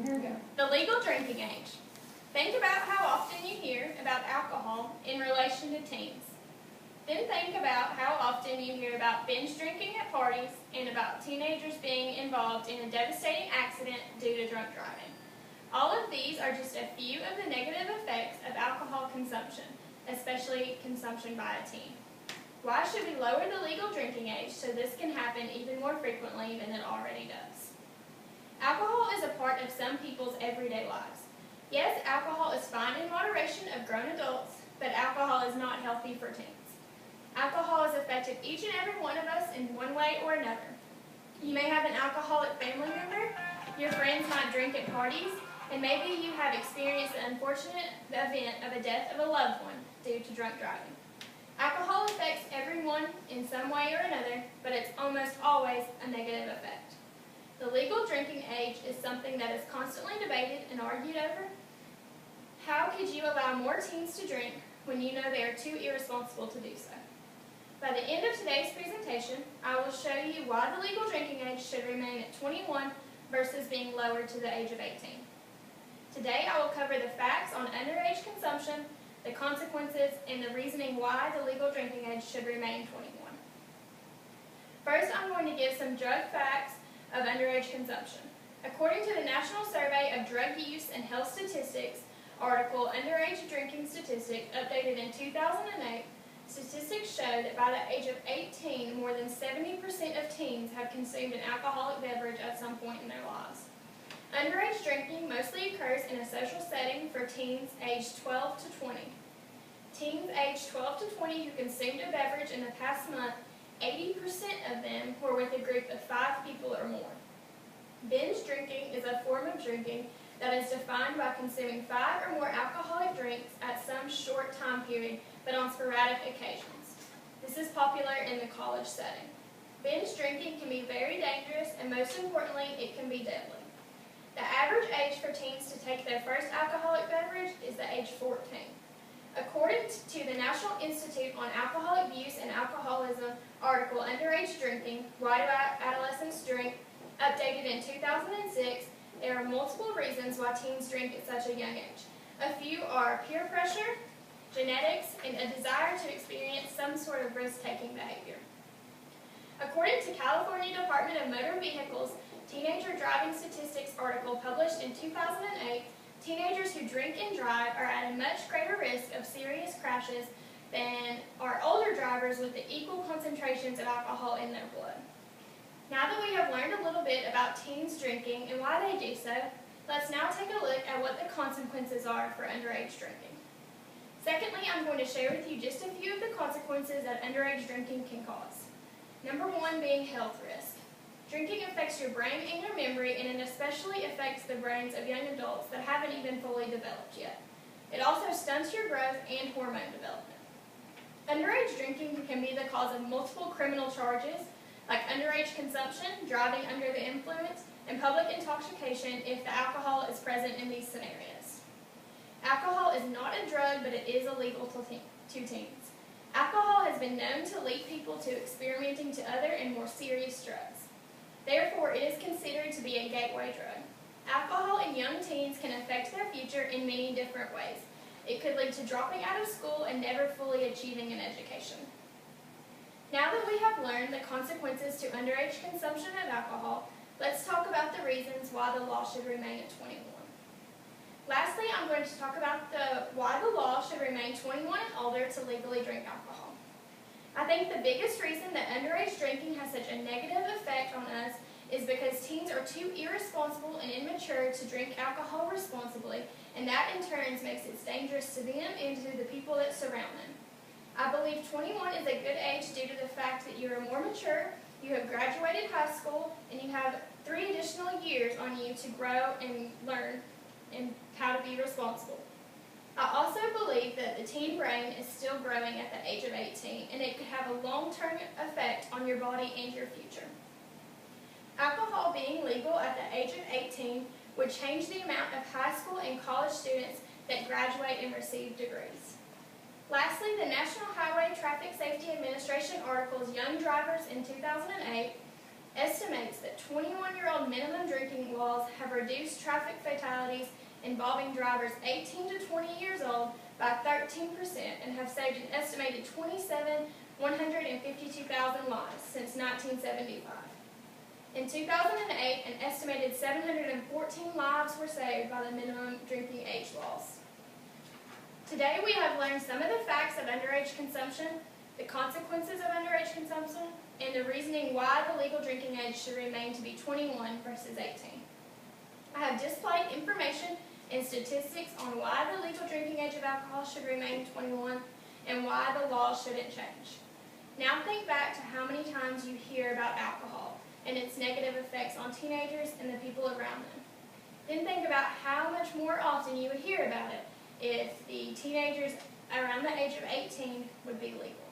Here we go. The legal drinking age. Think about how often you hear about alcohol in relation to teens. Then think about how often you hear about binge drinking at parties and about teenagers being involved in a devastating accident due to drunk driving. All of these are just a few of the negative effects of alcohol consumption, especially consumption by a teen. Why should we lower the legal drinking age so this can happen even more frequently than it already does? Alcohol is a part of some people's everyday lives. Yes, alcohol is fine in moderation of grown adults, but alcohol is not healthy for teens. Alcohol has affected each and every one of us in one way or another. You may have an alcoholic family member, your friends might drink at parties, and maybe you have experienced the unfortunate event of a death of a loved one due to drunk driving. Alcohol affects everyone in some way or another, but it's almost always a negative effect. The legal drinking age is something that is constantly debated and argued over. How could you allow more teens to drink when you know they are too irresponsible to do so? By the end of today's presentation, I will show you why the legal drinking age should remain at 21 versus being lowered to the age of 18. Today I will cover the facts on underage consumption, the consequences, and the reasoning why the legal drinking age should remain 21. First, I'm going to give some drug facts of underage consumption. According to the National Survey of Drug Use and Health Statistics article, Underage Drinking Statistics, updated in 2008, statistics show that by the age of 18, more than 70% of teens have consumed an alcoholic beverage at some point in their lives. Underage drinking mostly occurs in a social setting for teens aged 12 to 20. Teens aged 12 to 20 who consumed a beverage in the past month, 80% of them were with a group of 5 people or more. Binge drinking is a form of drinking that is defined by consuming 5 or more alcoholic drinks at some short time period, but on sporadic occasions. This is popular in the college setting. Binge drinking can be very dangerous, and most importantly, it can be deadly. The average age for teens to take their first alcoholic beverage is the age 14. According to the National Institute on Alcohol Abuse and Alcoholism article, Underage Drinking, Why Do Adolescents Drink?, updated in 2006, there are multiple reasons why teens drink at such a young age. A few are peer pressure, genetics, and a desire to experience some sort of risk-taking behavior. According to California Department of Motor Vehicles Teenager Driving Statistics article published in 2008, teenagers who drink and drive are at a much greater risk of serious crashes than are older drivers with the equal concentrations of alcohol in their blood. Now that we have learned a little bit about teens drinking and why they do so, let's now take a look at what the consequences are for underage drinking. Secondly, I'm going to share with you just a few of the consequences that underage drinking can cause. Number 1 being health risk. Drinking affects your brain and your memory, and it especially affects the brains of young adults that haven't even fully developed yet. It also stunts your growth and hormone development. Underage drinking can be the cause of multiple criminal charges, like underage consumption, driving under the influence, and public intoxication if the alcohol is present in these scenarios. Alcohol is not a drug, but it is illegal to teens. Alcohol has been known to lead people to experimenting to other and more serious drugs. Therefore, it is considered to be a gateway drug. Alcohol in young teens can affect their future in many different ways. It could lead to dropping out of school and never fully achieving an education. Now that we have learned the consequences to underage consumption of alcohol, let's talk about the reasons why the law should remain at 21. Lastly, I'm going to talk about why the law should remain 21 and older to legally drink alcohol. I think the biggest reason that underage drinking has such a negative effect on us is because teens are too irresponsible and immature to drink alcohol responsibly, and that in turn makes it dangerous to them and to the people that surround them. I believe 21 is a good age due to the fact that you are more mature, you have graduated high school, and you have 3 additional years on you to grow and learn and how to be responsible. I also believe that the teen brain is still growing at the age of 18, and it could have a long-term effect on your body and your future. Alcohol being legal at the age of 18 would change the amount of high school and college students that graduate and receive degrees. Lastly, the National Highway Traffic Safety Administration article's Young Drivers in 2008 estimates that 21-year-old minimum drinking laws have reduced traffic fatalities involving drivers 18 to 20 years old by 13% and have saved an estimated 152,000 lives since 1975. In 2008, an estimated 714 lives were saved by the minimum drinking age laws. Today we have learned some of the facts of underage consumption, the consequences of underage consumption, and the reasoning why the legal drinking age should remain to be 21 versus 18. I have displayed information and statistics on why the legal drinking age of alcohol should remain 21 and why the law shouldn't change. Now think back to how many times you hear about alcohol and its negative effects on teenagers and the people around them. Then think about how much more often you would hear about it if the teenagers around the age of 18 would be legal.